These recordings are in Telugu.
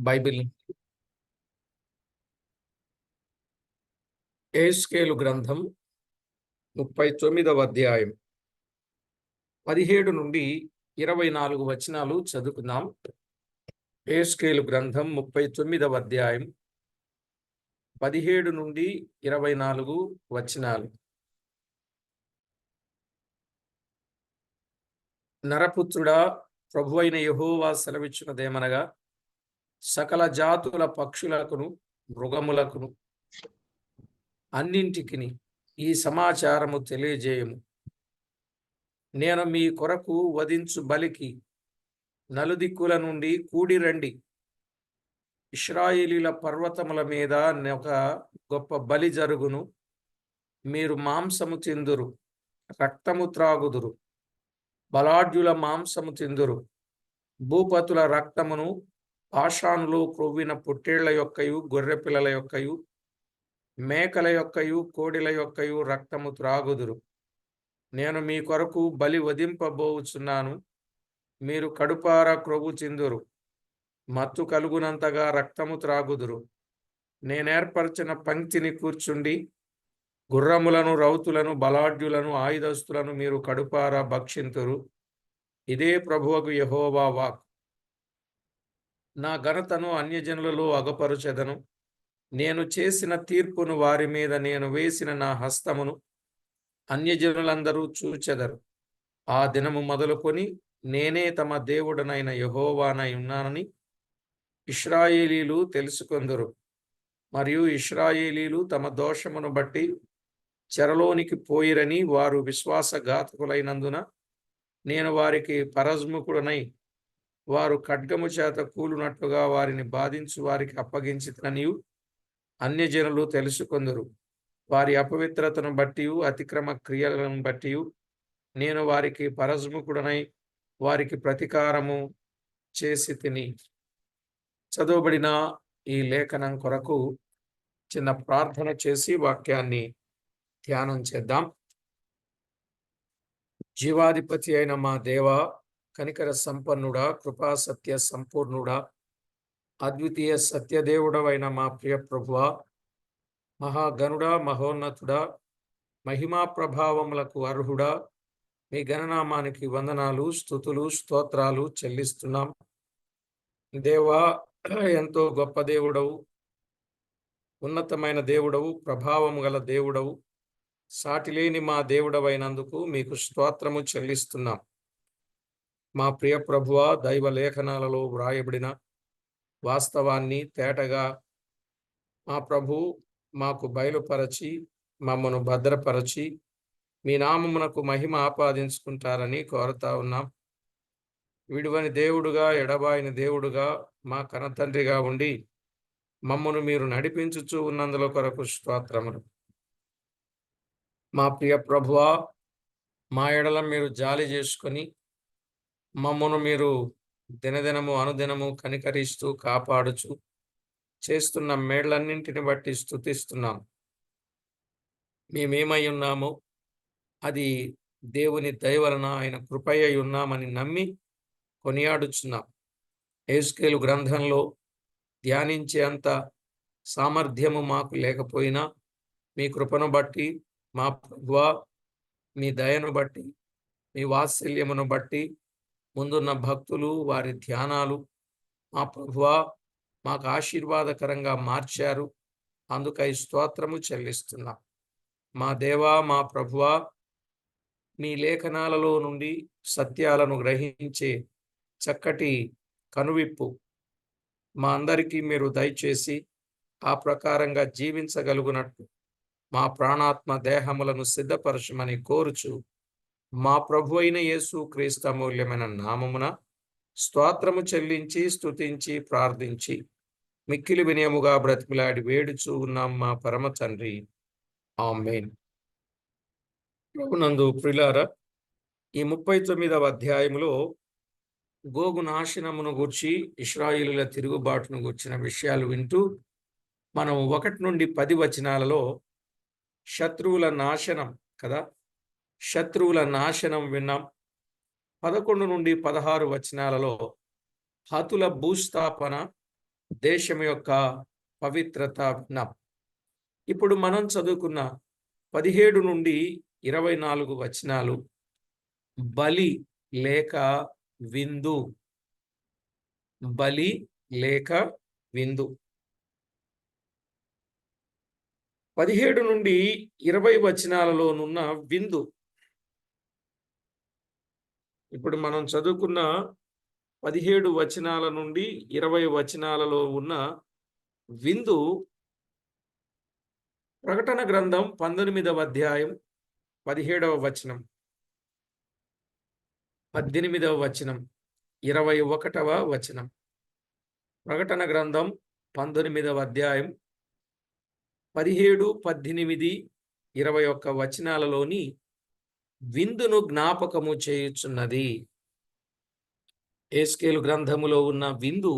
బైబిల్ యెహెజ్కేలు గ్రంథం 39వ అధ్యాయం 17 నుండి 24 వచనాలు చదువుకుందాం. యెహెజ్కేలు గ్రంథం 39వ అధ్యాయం 17 నుండి 24 వచనాలు. నరపుత్రుడా, ప్రభువైన యెహోవా సెలవిచ్చినదేమనగా, సకల జాతుల పక్షులకును మృగములకును అన్నింటికిని ఈ సమాచారము తెలియజేయము. నేను మీ కొరకు వధించు బలికి నలుదిక్కుల నుండి కూడి రండి. ఇశ్రాయేలీల పర్వతముల మీద ఒక గొప్ప బలి జరుగును. మీరు మాంసము తిందురు, రక్తము త్రాగుదురు, బలాఢ్యుల మాంసము తిందురు. భూపతుల రక్తమును, పాషానులో క్రొవ్విన పొట్టేళ్ల యొక్కయు, గొర్రెపిల్లల యొక్కయు, మేకల యొక్కయు, కోడిల యొక్కయు రక్తము త్రాగుదురు. నేను మీ కొరకు బలి వధింపబోచున్నాను. మీరు కడుపారా క్రొవ్వు తిందురు, మత్తు కలుగునంతగా రక్తము త్రాగుదురు. నేనేర్పరచిన పంక్తిని కూర్చుండి గుర్రములను, రౌతులను, బలాఢ్యులను, ఆయుధస్తులను మీరు కడుపారా భక్షింతురు. ఇదే ప్రభువగు యెహోవా వాక్కు. నా ఘనతను అన్యజనులలో అగపరుచెదను. నేను చేసిన తీర్పును వారి మీద నేను వేసిన నా హస్తమును అన్యజనులందరూ చూచెదరు. ఆ దినము మొదలుకొని నేనే తమ దేవుడనైన యెహోవానై ఉన్నానని ఇశ్రాయేలీలు తెలుసుకొందురు. మరియు ఇశ్రాయేలీలు తమ దోషమును బట్టి చెరలోనికి పోయిరని వారు విశ్వాసఘాతకులైనందున నేను వారికి పరజ్ముఖుడనై వారు ఖడ్గము చేత కూలునట్లుగా వారిని బాధించు వారికి అప్పగించితనియు అన్యజనులు తెలుసుకొందురు. వారి అపవిత్రతను బట్టి, అతిక్రమ క్రియలను బట్టి నేను వారికి పరజ్ముఖుడనై వారికి ప్రతీకారము చేసి తిని. చదవబడిన ఈ లేఖనం కొరకు చిన్న ప్రార్థన చేసి వాక్యాన్ని ధ్యానం చేద్దాం. జీవాధిపతి అయిన మా దేవా, కనికర సంపన్నుడా, కృపా సత్య సంపూర్ణుడా, అద్వితీయ సత్యదేవుడవైన మా ప్రియ ప్రభువా, మహాగణుడా, మహోన్నతుడా, మహిమా ప్రభావములకు అర్హుడా, మీ గణనామానికి వందనాలు, స్తుతులు, స్తోత్రాలు చెల్లిస్తున్నాం. దేవా, ఎంతో గొప్ప దేవుడవు, ఉన్నతమైన దేవుడవు, ప్రభావము గల దేవుడవు, సాటిలేని మా దేవుడవైనందుకు మీకు స్తోత్రము చెల్లిస్తున్నాం. మా ప్రియ ప్రభువా, దైవ లేఖనాలలో వ్రాయబడిన వాస్తవాన్ని తేటగా మా ప్రభు మాకు బయలుపరచి మమ్మను భద్రపరచి మీ నామమునకు మహిమ ఆపాదించుకుంటారని కోరుతా ఉన్నాం. విడువని దేవుడుగా, ఎడబాయిని దేవుడుగా, మా కనతండ్రిగా ఉండి మమ్మను మీరు నడిపించుచూ ఉన్నందుల కొరకు స్తోత్రములు. మా ప్రియ ప్రభువా, మా ఎడల మీరు జాలి చేసుకొని మమ్మను మీరు దినదినము అనుదినము కనికరిస్తూ కాపాడుచు చేస్తున్న మేళ్లన్నింటిని బట్టి స్తుతిస్తున్నాం. మేమేమై ఉన్నామో అది దేవుని దయ వలన, ఆయన కృపయ్య ఉన్నామని నమ్మి కొనియాడుచున్నాం. యెహెజ్కేలు గ్రంథంలో ధ్యానించే అంత సామర్థ్యము మాకు లేకపోయినా మీ కృపను బట్టి, మా ప్రభువా, మీ దయను బట్టి, మీ వాత్సల్యమును బట్టి ముందున్న భక్తులు, వారి ధ్యానాలు మా ప్రభువా మాకు ఆశీర్వాదకరంగా మార్చారు. అందుకై స్తోత్రము చెల్లిస్తున్నాం. మా దేవా, మా ప్రభువా, మీ లేఖనాలలో నుండి సత్యాలను గ్రహించే చక్కటి కనువిప్పు మా అందరికీ మీరు దయచేసి ఆ ప్రకారంగా జీవించగలుగునట్లు మా ప్రాణాత్మ దేహములను సిద్ధపరచమని కోరుచు మా ప్రభు అయిన యేసు క్రీస్తు అమూల్యమైన నామమున స్తోత్రము చెల్లించి స్తుతించి ప్రార్థించి మిక్కిలి వినయముగా బ్రతిమిలాడి వేడుచూ ఉన్నాం మా పరమ తండ్రి. ఆమేన్. ప్రభునందు ప్రియులారా, ఈ 39వ అధ్యాయములో గోగు నాశనమును గూర్చి, ఇశ్రాయేలీయుల తిరుగుబాటును గూర్చిన విషయాలు వింటూ మనం 1 నుండి 10 వచనాలలో శత్రువుల నాశనం కదా, శత్రువుల నాశనం విన్నాం. 11 నుండి 16 వచనాలలో హతుల భూస్థాపన, దేశం యొక్క పవిత్రత భిన్నం. ఇప్పుడు మనం చదువుకున్న 17 నుండి 24 వచనాలు బలి లేక విందు. బలి లేక విందు. 17 నుండి 20 వచనాలలోనున్న విందు. ఇప్పుడు మనం చదువుకున్న 17 వచనాల నుండి 20 వచనాలలో ఉన్న విందు ప్రకటన గ్రంథం 19వ అధ్యాయం 17వ వచనం, 18వ వచనం, 21వ వచనం. ప్రకటన గ్రంథం 19వ అధ్యాయం 17, 18, 21 వచనాలలోని విందును జ్ఞాపకము చేయుచున్నది. యేస్కేలు గ్రంథములో ఉన్న విందు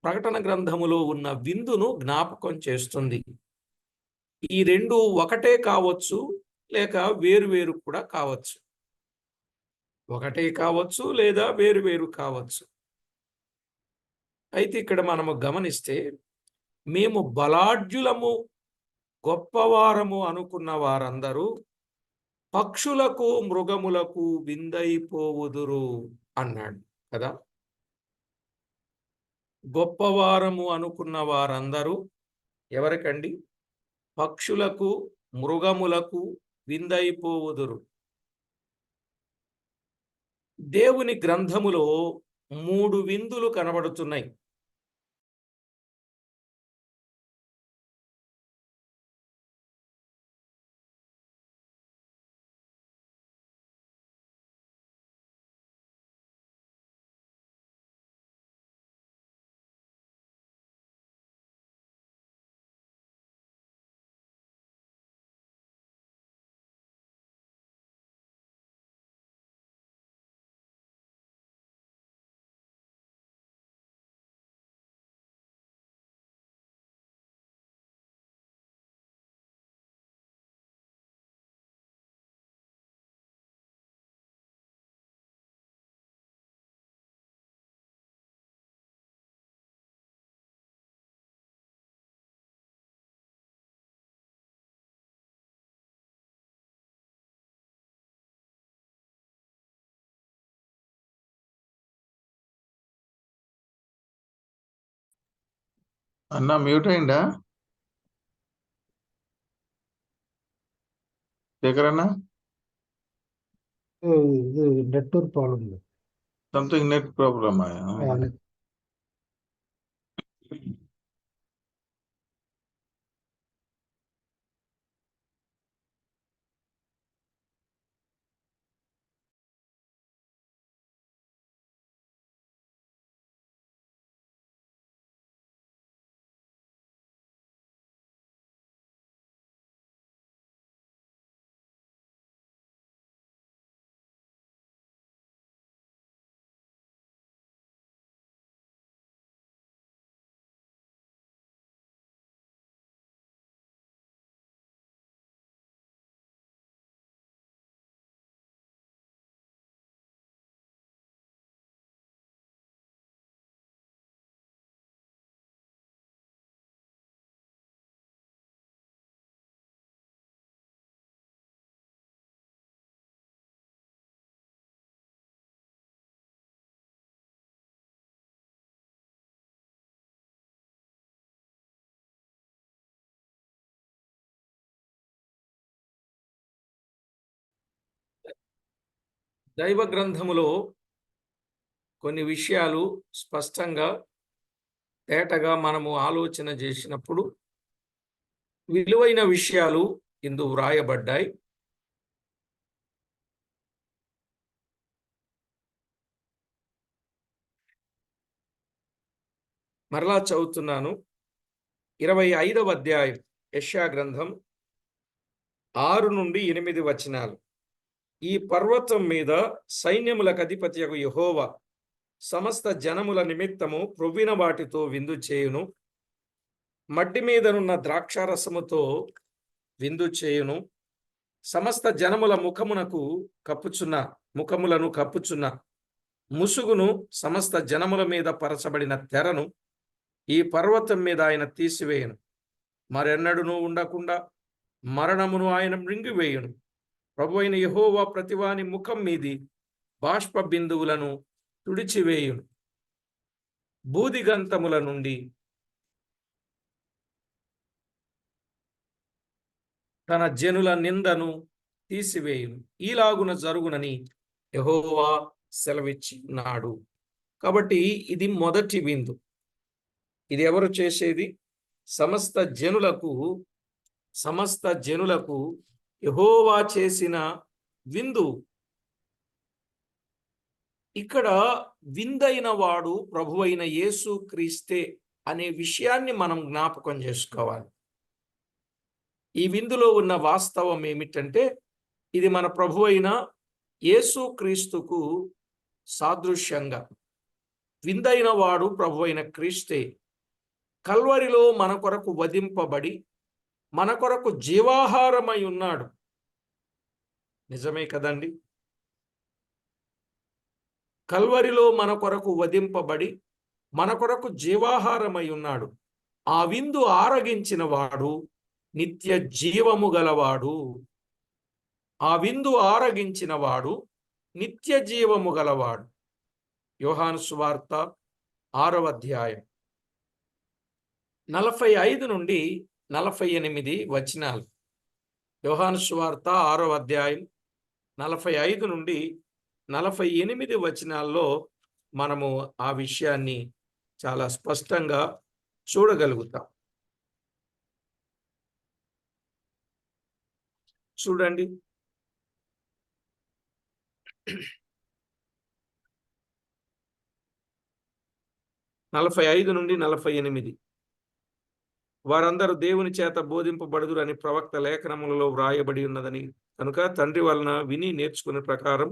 ప్రకటన గ్రంథములో ఉన్న విందును జ్ఞాపకం చేస్తుంది. ఈ రెండు ఒకటే కావచ్చు, లేక వేరు కూడా కావచ్చు. ఒకటే కావచ్చు లేదా వేరు కావచ్చు. అయితే ఇక్కడ మనము గమనిస్తే, మేము బలాఢ్యులము గొప్పవారము అనుకున్న వారందరూ పక్షులకు మృగములకు విందైపోవుదురు అన్నాడు కదా. గొప్పవారము అనుకున్న వారందరూ ఎవరికండి? పక్షులకు మృగములకు విందైపోవుదురు. దేవుని గ్రంథములో 3 విందులు కనబడుతున్నాయి. అన్న మ్యూట్ అయిందా శేఖర్ అన్న? ఇది network problem. Something net problem. దైవ గ్రంథములో కొన్ని విషయాలు స్పష్టంగా తేటగా మనము ఆలోచన చేసినప్పుడు విలువైన విషయాలు ఇందు వ్రాయబడ్డాయి. మరలా చదువుతున్నాను. 25వ అధ్యాయం యెషయా గ్రంథం 6 నుండి 8 వచనాలు. ఈ పర్వతం మీద సైన్యములకు అధిపతియగు యెహోవా సమస్త జనముల నిమిత్తము ప్రొవ్విన వాటితో విందు చేయును. మట్టి మీదనున్న ద్రాక్షారసముతో విందు చేయును. సమస్త జనముల ముఖములను కప్పుచున్న ముసుగును, సమస్త జనముల మీద పరచబడిన తెరను ఈ పర్వతం మీద ఆయన తీసివేయను, మరెన్నడూనూ ఉండకుండా మరణమును ఆయన మృంగివేయును. ప్రభువైన యెహోవా ప్రతివాని ముఖం మీది బాష్ప బిందువులను తుడిచివేయును. బూదిగంతముల నుండి తన జనుల నిందను తీసివేయును. ఈలాగున జరుగునని యెహోవా సెలవిచ్చినాడు. కాబట్టి ఇది మొదటి విందు. ఇది ఎవరు చేసేది? సమస్త జనులకు యెహోవా చేసిన విందు. ఇక్కడ విందైన వాడు ప్రభువైన యేసు క్రీస్తే అనే విషయాన్ని మనం జ్ఞాపకం చేసుకోవాలి. ఈ విందులో ఉన్న వాస్తవం ఏమిటంటే, ఇది మన ప్రభువైన యేసు క్రీస్తుకు సాదృశ్యంగా విందైన వాడు ప్రభువైన క్రీస్తే కల్వరిలో మన కొరకు వధింపబడి మన కొరకు జీవాహారమై ఉన్నాడు. నిజమే కదండి? కల్వరిలో మన కొరకు వధింపబడి మన కొరకు జీవాహారమై ఉన్నాడు. ఆ విందు ఆరగించిన వాడు నిత్య జీవము గలవాడు. ఆ విందు ఆరగించిన వాడు నిత్య జీవము గలవాడు. యోహాను సువార్త 6వ అధ్యాయం 45 నుండి 48 వచనాలు. యోహాను సువార్త 6వ అధ్యాయం 45 నుండి 48 వచనాల్లో మనము ఆ విషయాన్ని చాలా స్పష్టంగా చూడగలుగుతాం. చూడండి. నలభై 45 నుండి 48. వారందరూ దేవుని చేత బోధింపబడుదురు అని ప్రవక్త లేఖనములలో వ్రాయబడి ఉన్నదని కనుక తండ్రి వలన విని నేర్చుకునే ప్రకారం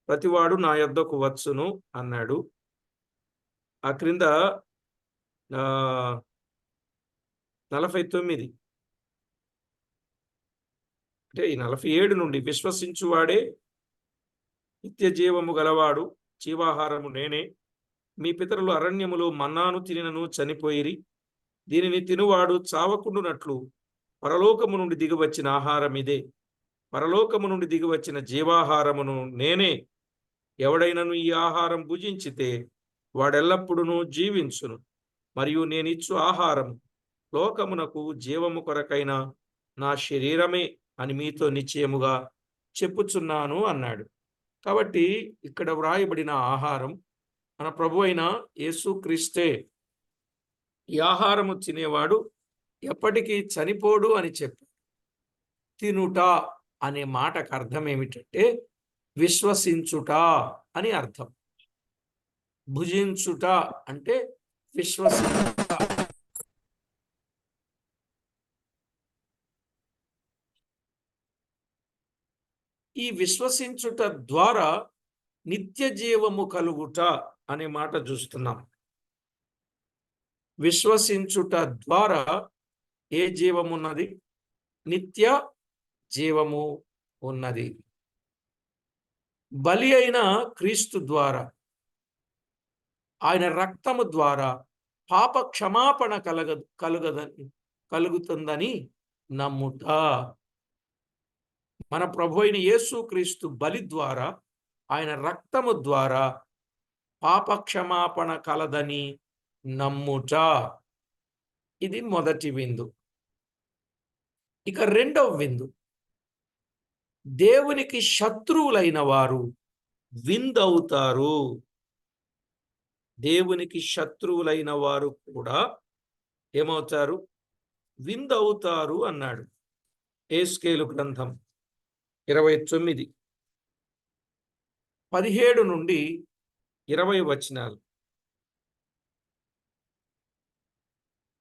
ప్రతివాడు నా యొద్దకు వచ్చును అన్నాడు. ఆ క్రింద 49 అంటే ఈ 47 నుండి విశ్వసించువాడే నిత్య జీవము గలవాడు, జీవాహారము నేనే. మీ పితరులు అరణ్యములో మన్నాను తినినను చనిపోయిరి. దీనిని తినువాడు చావకుండునట్లు పరలోకము నుండి దిగివచ్చిన ఆహారం ఇదే. పరలోకము నుండి దిగివచ్చిన జీవాహారమును నేనే. ఎవడైనను ఈ ఆహారం భుజించితే వాడెల్లప్పుడూ జీవించును. మరియు నేనిచ్చు ఆహారం లోకమునకు జీవము కొరకైన నా శరీరమే అని మీతో నిశ్చయముగా చెప్పుచున్నాను అన్నాడు. కాబట్టి ఇక్కడ వ్రాయబడిన ఆహారం మన ప్రభు అయిన యేసుక్రీస్తే. ఈ ఆహారము తినేవాడు ఎప్పటికీ చనిపోడు అని చెప్పి, తినుట అనే మాటకు అర్థం ఏమిటంటే విశ్వసించుట అని అర్థం. భుజించుట అంటే విశ్వసించుట. ఈ విశ్వసించుట ద్వారా నిత్య జీవము కలుగుట అనే మాట చూస్తున్నాం. విశ్వసించుట ద్వారా ఏ జీవము ఉన్నది? నిత్య జీవము ఉన్నది. బలి అయిన క్రీస్తు ద్వారా, ఆయన రక్తము ద్వారా పాప క్షమాపణ కలుగుతుందని నమ్ముట. మన ప్రభు అయిన యేసు క్రీస్తు బలి ద్వారా, ఆయన రక్తము ద్వారా పాప క్షమాపణ కలదని నమ్ముట. ఇది మొదటి విందు. ఇక రెండవ విందు, దేవునికి శత్రువులైన వారు విందవుతారు. దేవునికి శత్రువులైన వారు కూడా ఏమవుతారు? విందవుతారు అన్నాడు. యెహెజ్కేలు గ్రంథం 29 17 నుండి 20 వచనాలు.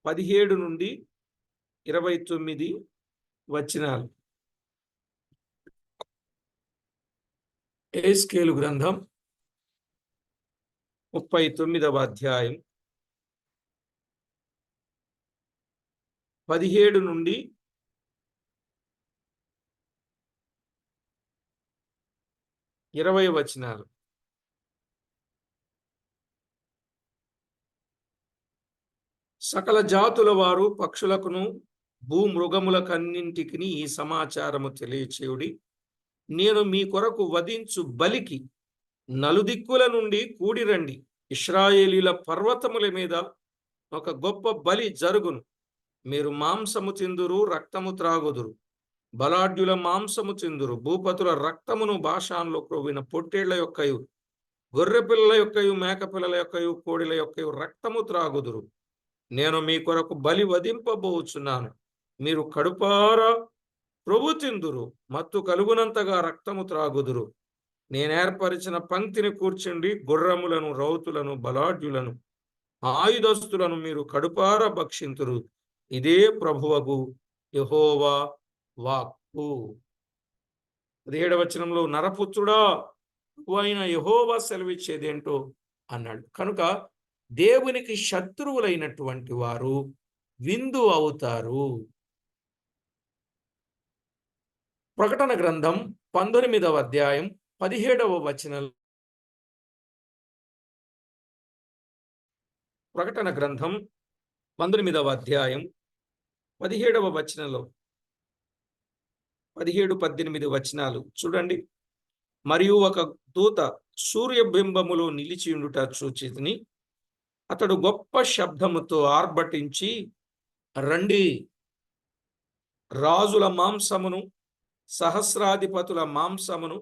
17 నుండి 29 వచనాలు. యెహెజ్కేలు గ్రంథం 39వ అధ్యాయం 17 నుండి 20 వచనాలు. సకల జాతుల వారు పక్షులకును భూమృగములకన్నింటికి ఈ సమాచారము తెలియచేయుడి. నేను మీ కొరకు వధించు బలికి నలుదిక్కుల నుండి కూడిరండి. ఇశ్రాయేలీల పర్వతముల మీద ఒక గొప్ప బలి జరుగును. మీరు మాంసము తిందురు, రక్తము త్రాగుదురు. బలాఢ్యుల మాంసము తిందురు. భూపతుల రక్తమును బాషాన్లో క్రొవ్విన పొట్టేళ్ల యొక్కయు, గొర్రె పిల్లల యొక్కయు, మేక పిల్లల యొక్కయు, కోడిల యొక్కయు రక్తము త్రాగుదురు. నేను మీ కొరకు బలి వధింపబోచున్నాను. మీరు కడుపారా ప్రభు తిందురు, మత్తు కలుగునంతగా రక్తము త్రాగుదురు. నేనేర్పరిచిన పంక్తిని కూర్చుండి గుర్రములను, రౌతులను, బలాఢ్యులను, ఆయుధస్తులను మీరు కడుపార భక్షింతురు. ఇదే ప్రభువగు యెహోవా వాక్కు. 17వ వచనంలో నరపుత్రుడా, అయిన యెహోవా సెలవిచ్చేదేంటో అన్నాడు. కనుక దేవునికి శత్రువులైనటువంటి వారు విందు అవుతారు. ప్రకటన గ్రంథం 19వ అధ్యాయం 17వ వచనం. ప్రకటన గ్రంథం 19వ అధ్యాయం 17వ వచనంలో 17-18 వచనాలు చూడండి. మరియు ఒక దూత సూర్యబింబములో నిలిచియుండుట చూచితిని. అతడు గొప్ప శబ్దముతో ఆర్భటించి, రండి, రాజుల మాంసమును, సహస్రాధిపతుల మాంసమును,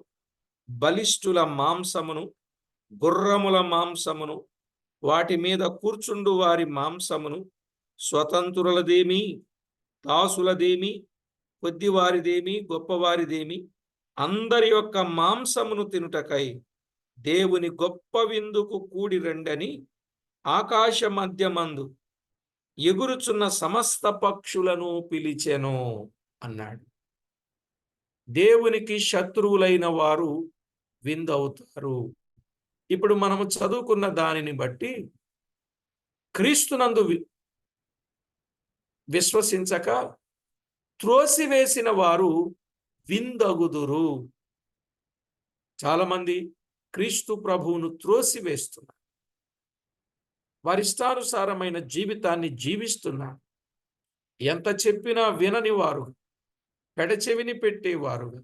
బలిష్ఠుల మాంసమును, గుర్రముల మాంసమును, వాటి మీద కూర్చుండు వారి మాంసమును, స్వతంత్రులదేమి, దాసులదేమి, కొద్దివారిదేమి, గొప్పవారిదేమి, అందరి యొక్క మాంసమును తినుటకై దేవుని గొప్ప విందుకు కూడి రండని ఆకాశ మధ్యమందు ఎగురుచున్న సమస్త పక్షులను పిలిచెను అన్నాడు. దేవునికి శత్రువులైన వారు విందవుతారు. ఇప్పుడు మనము చదువుకున్న దానిని బట్టి క్రీస్తునందు విశ్వసించక త్రోసివేసిన వారు విందగుదురు. చాలామంది క్రీస్తు ప్రభువును త్రోసివేస్తున్నారు. వారిష్టానుసారమైన జీవితాన్ని జీవిస్తున్నారు. ఎంత చెప్పినా వినని వారు, పెడచెవిని పెట్టేవారుగా,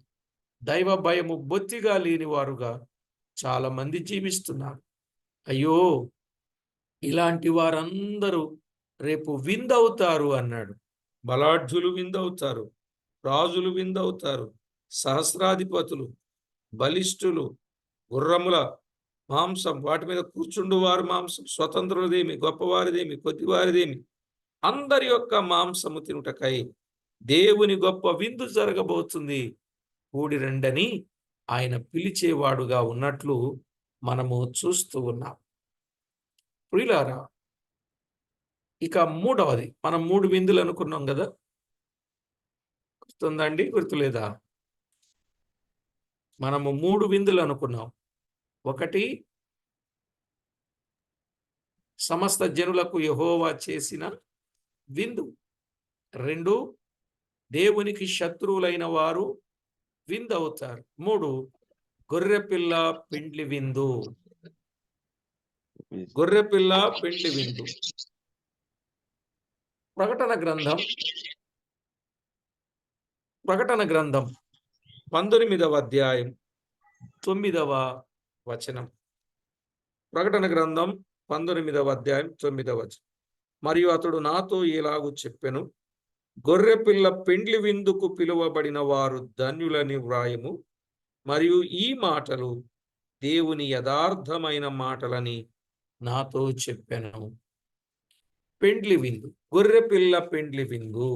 దైవ భయము బొత్తిగా లేనివారుగా చాలా మంది జీవిస్తున్నారు. అయ్యో, ఇలాంటి వారందరూ రేపు విందవుతారు అన్నాడు. బలాఢ్యులు విందవుతారు, రాజులు విందవుతారు, సహస్రాధిపతులు, బలిష్ఠులు, గుర్రముల మాంసం, వాటి మీద కూర్చుండు వారి మాంసం, స్వతంత్రులదేమి, గొప్పవారిదేమి, కొద్దివారిదేమి, అందరి యొక్క మాంసము తినుటకై దేవుని గొప్ప విందు జరగబోతుంది, కూడి రండని ఆయన పిలిచేవాడుగా ఉన్నట్లు మనము చూస్తూ ఉన్నాం. ప్రియులారా, ఇక మూడవది, మనం 3 విందులు అనుకున్నాం కదా, గుర్తుందండి? గుర్తులేదా? మనము 3 విందులు అనుకున్నాం. ఒకటి, సమస్త జనులకు యెహోవా చేసిన విందు. 2, దేవునికి శత్రువులైన వారు విందవుతారు. 3, గొర్రెపిల్ల పెండ్లి విందు. గొర్రెపిల్ల పెండ్లి విందు. ప్రకటన గ్రంథం 19వ అధ్యాయం 9వ వచనం. ప్రకటన గ్రంథం 19వ అధ్యాయం 9వ వచనం. మరియు అతడు నాతో ఇలాగు చెప్పెను, గొర్రెపిల్ల పెండ్లి విందుకు పిలువబడిన వారు ధన్యులని వ్రాయము. మరియు ఈ మాటలు దేవుని యథార్థమైన మాటలని నాతో చెప్పెను. పెండ్లి విందు, గొర్రెపిల్ల పెండ్లి విందు,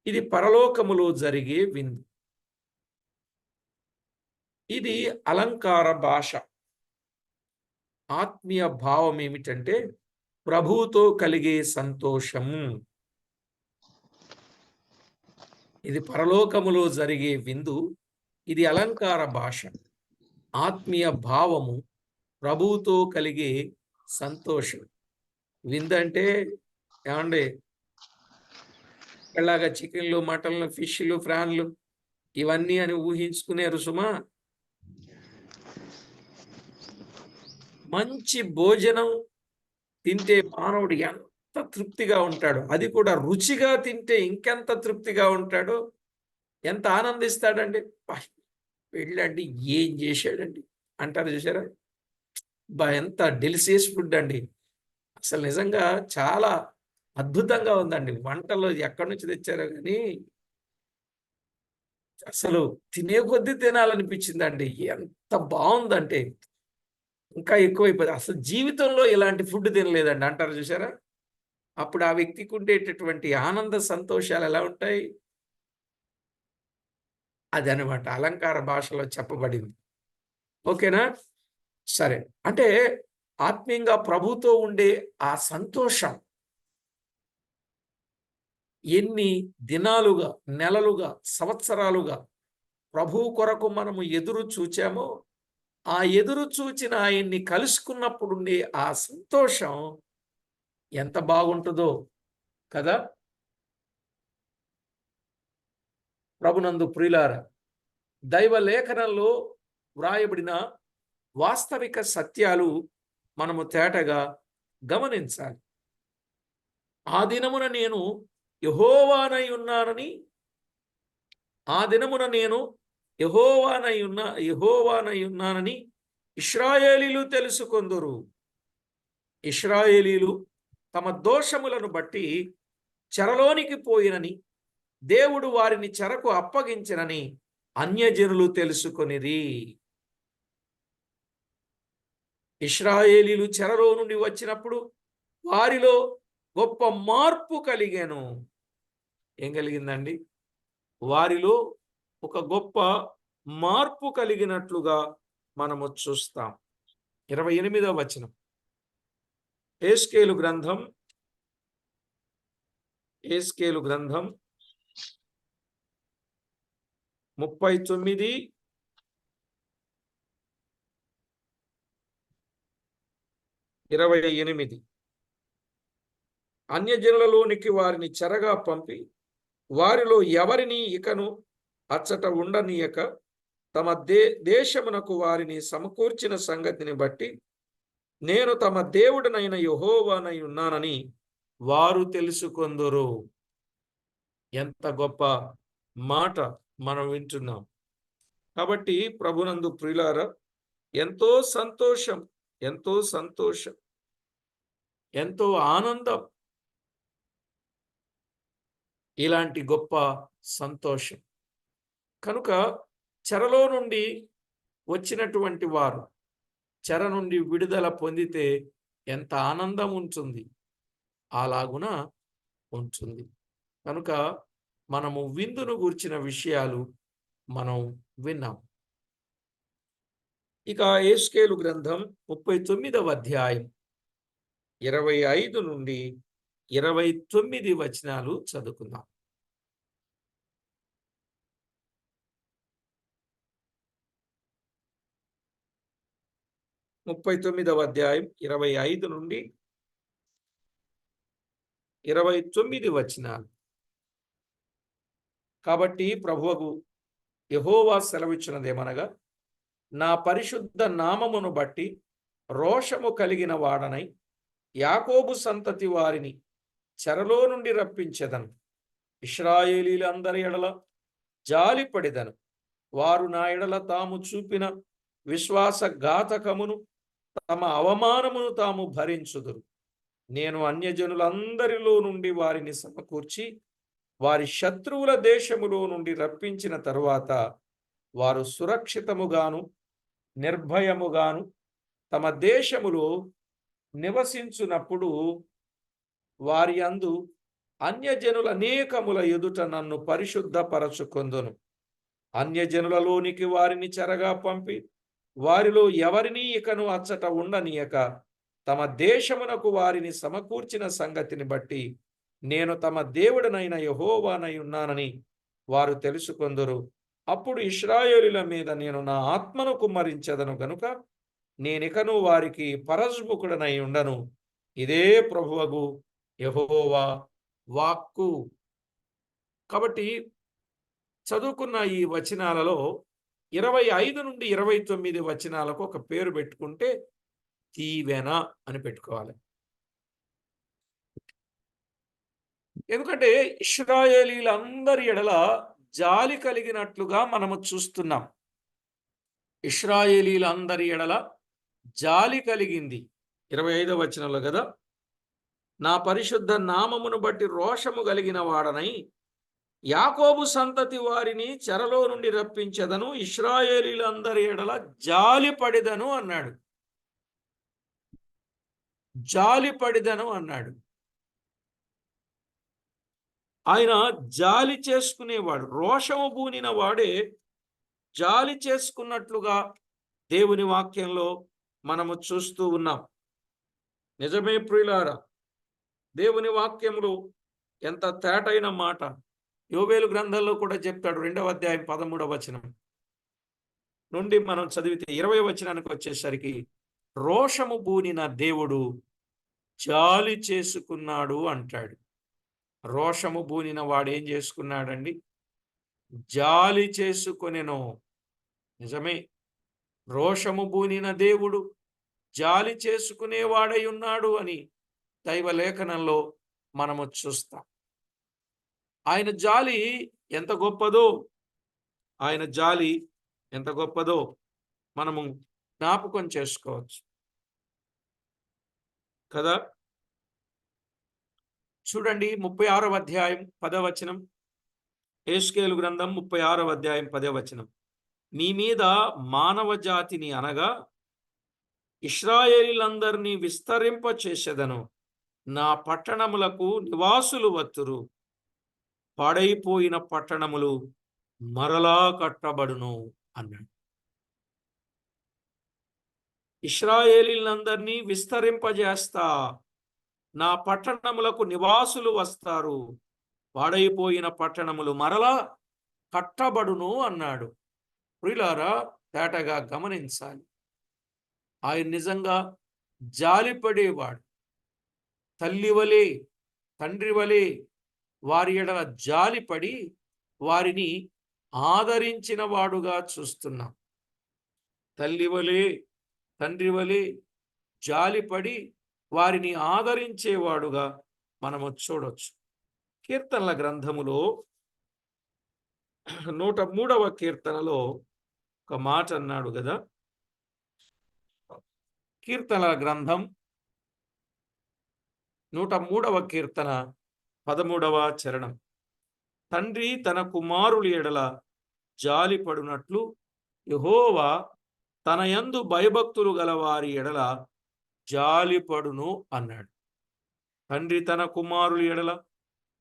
ఇది పరలోకములో జరిగే విందు. ఇది అలంకార భాష. ఆత్మీయ భావం ఏమిటంటే ప్రభువుతో కలిగే సంతోషం. ఇది పరలోకములో జరిగే విందు. ఇది అలంకార భాష. ఆత్మీయ భావము, ప్రభువుతో కలిగే సంతోషం. విందంటే ఏమండి, ఇలాగా చికెన్లు, మటన్లు, ఫిష్లు, ఫ్రాన్లు ఇవన్నీ అని ఊహించుకునేరు సుమా. మంచి భోజనం తింటే మానవుడు తృప్తిగా ఉంటాడో, అది కూడా రుచిగా తింటే ఇంకెంత తృప్తిగా ఉంటాడో, ఎంత ఆనందిస్తాడండి. వెళ్ళండి ఏం చేశాడండి అంటారు చూసారా. ఎంత డెలిసియస్ ఫుడ్ అండి. అసలు నిజంగా చాలా అద్భుతంగా ఉందండి. వంటలు ఎక్కడి నుంచి తెచ్చారో కానీ అసలు తినే కొద్దీ తినాలనిపించిందండి. ఎంత బాగుందంటే ఇంకా ఎక్కువైపోయింది. అసలు జీవితంలో ఇలాంటి ఫుడ్ తినలేదండి అంటారు చూసారా. అప్పుడు ఆ వ్యక్తికి ఉండేటటువంటి ఆనంద సంతోషాలు ఎలా ఉంటాయి. అదనమాట అలంకార భాషలో చెప్పబడింది. ఓకేనా. సరే. అంటే ఆత్మీయంగా ప్రభుతో ఉండే ఆ సంతోషం ఎన్ని దినాలుగా, నెలలుగా, సంవత్సరాలుగా ప్రభువు కొరకు మనము ఎదురు చూచామో, ఆ ఎదురు చూచిన ఆయన్ని కలుసుకున్నప్పుడుండే ఆ సంతోషం ఎంత బాగుంటుందో కదా. ప్రభునందు ప్రియులారా, దైవ లేఖనంలో వ్రాయబడిన వాస్తవిక సత్యాలు మనము తేటగా గమనించాలి. ఆ దినమున నేను యెహోవానై ఉన్నానని, ఆ దినమున నేను యెహోవానై ఉన్నానని ఇశ్రాయేలీలు తెలుసుకొందురు. ఇశ్రాయేలీలు తమ దోషములను బట్టి చెరలోనికి పోయినని, దేవుడు వారిని చెరకు అప్పగించినని అన్యజనులు తెలుసుకొనిరి. ఇశ్రాయేలీలు చెరలో నుండి వచ్చినప్పుడు వారిలో గొప్ప మార్పు కలిగాను. ఏం కలిగిందండి? వారిలో ఒక గొప్ప మార్పు కలిగినట్లుగా మనము చూస్తాం. 28వ వచనం. యెహెజ్కేలు గ్రంథం 39, 28. అన్యజనులలోనికి వారిని చెరగా పంపి వారిలో ఎవరిని ఇకను అచ్చట ఉండనీయక తమ దేశమునకు వారిని సమకూర్చిన సంగతిని బట్టి నేను తమ దేవుడనైన యెహోవానై ఉన్నానని వారు తెలుసుకొందురు. ఎంత గొప్ప మాట మనం వింటున్నాం. కాబట్టి ప్రభునందు ప్రియులారా, ఎంతో సంతోషం, ఎంతో సంతోషం, ఎంతో ఆనందం. ఇలాంటి గొప్ప సంతోషం కనుక చెరలో నుండి వచ్చినటువంటి వారు చెర నుండి విడుదల పొందితే ఎంత ఆనందం ఉంటుంది, అలాగున ఉంటుంది. కనుక మనము విందును గూర్చిన విషయాలు మనం విన్నాం. ఇక యెహెజ్కేలు గ్రంథం 39వ అధ్యాయం 25 నుండి 29 వచనాలు చదువుకుందాం. ముప్పై 39వ అధ్యాయం 25 నుండి 29 వచనాలు. కాబట్టి ప్రభువగు యెహోవా సెలవిచ్చినదేమనగా, నా పరిశుద్ధ నామమును బట్టి రోషము కలిగిన వాడనై యాకోబు సంతతి వారిని చెరలో నుండి రప్పించెదను. ఇశ్రాయేలీలందరి ఎడల జాలిపడెదను. వారు నా ఎడల తాము చూపిన విశ్వాసఘాతకమును తమ అవమానమును తాము భరించుదురు. నేను అన్యజనులందరిలో నుండి వారిని సమకూర్చి వారి శత్రువుల దేశములో నుండి రప్పించిన తరువాత వారు సురక్షితముగాను నిర్భయముగాను తమ దేశములో నివసించునప్పుడు వారి యందు అన్యజనుల అనేకముల ఎదుట నన్ను పరిశుద్ధపరచుకొందును. అన్యజనులలోనికి వారిని చెరగా పంపి వారిలో ఎవరినీ ఇకను అచ్చట ఉండనీయక తమ దేశమునకు వారిని సమకూర్చిన సంగతిని బట్టి నేను తమ దేవుడనైన యెహోవానై ఉన్నానని వారు తెలుసుకొందురు. అప్పుడు ఇశ్రాయేలీయుల మీద నేను నా ఆత్మను కుమ్మరించెదను గనుక నేనికను వారికి పరజ్ముఖుడనై ఉండను. ఇదే ప్రభువగు యెహోవా వాక్కు. కాబట్టి చదువుకున్న ఈ వచనాలలో 25 నుండి 29 వచనాలకు ఒక పేరు పెట్టుకుంటే దీవెన అని పెట్టుకోవాలి. ఎందుకంటే ఇశ్రాయేలీలందరి ఎడల జాలి కలిగినట్లుగా మనము చూస్తున్నాం. ఇశ్రాయేలీలందరి ఎడల జాలి కలిగింది. 25వ వచనంలో కదా, నా పరిశుద్ధ నామమును బట్టి రోషము కలిగిన వాడనై యాకోబు సంతతి వారిని చెరలో నుండి రప్పించెదను, ఇశ్రాయేలీలందరి ఎడల జాలి పడిదను అన్నాడు. జాలి పడిదను అన్నాడు. ఆయన జాలి చేసుకునేవాడు. రోషము పూనిన వాడే జాలి చేసుకున్నట్లుగా దేవుని వాక్యంలో మనము చూస్తూ ఉన్నాం. నిజమే ప్రియులారా, దేవుని వాక్యములు ఎంత తేటైన మాట. యోవేలు గ్రంథంలో కూడా చెప్తాడు. 2వ అధ్యాయం 13వ వచనం నుండి మనం చదివితే 20వ వచనానికి వచ్చేసరికి రోషము పూనిన దేవుడు జాలి చేసుకున్నాడు అంటాడు. రోషము పూనిన వాడు ఏం చేసుకున్నాడండి? జాలి చేసుకొనెను. నిజమే, రోషము పూనిన దేవుడు జాలి చేసుకునేవాడై ఉన్నాడు అని దైవలేఖనంలో మనము చూస్తాం. ఆయన జాలి ఎంత గొప్పదో, ఆయన జాలి ఎంత గొప్పదో మనము జ్ఞాపకం చేసుకోవచ్చు కదా. చూడండి 36వ అధ్యాయం 10వ వచనం, యెహెజ్కేలు గ్రంథం 36వ అధ్యాయం 10వ వచనం. మీ మీద మానవ జాతిని అనగా ఇశ్రాయేలీలందరినీ విస్తరింప చేసేదను, నా పట్టణములకు నివాసులు వత్తురు, పాడైపోయిన పట్టణములు మరలా కట్టబడును అన్నాడు. ఇశ్రాయేలీలందరినీ విస్తరింపజేస్తా, నా పట్టణములకు నివాసులు వస్తారు, పాడైపోయిన పట్టణములు మరలా కట్టబడును అన్నాడు. ప్రియులారా, తేటగా గమనించాలి. ఆయన నిజంగా జాలిపడేవాడు. తల్లి వలె, తండ్రి వలె వారి ఎడల జాలిపడి వారిని ఆదరించిన వాడుగా చూస్తున్నాం. తల్లి వలె, తండ్రి వలె జాలిపడి వారిని ఆదరించేవాడుగా మనము చూడొచ్చు. కీర్తనల గ్రంథములో 103వ కీర్తనలో ఒక మాట అన్నాడు కదా. కీర్తనల గ్రంథం 103వ కీర్తన 13వ చరణం. తండ్రి తన కుమారుల ఎడల జాలిపడునట్లు యెహోవా తన యందు భయభక్తులు గల వారి ఎడల జాలిపడును అన్నాడు. తండ్రి తన కుమారుల ఎడల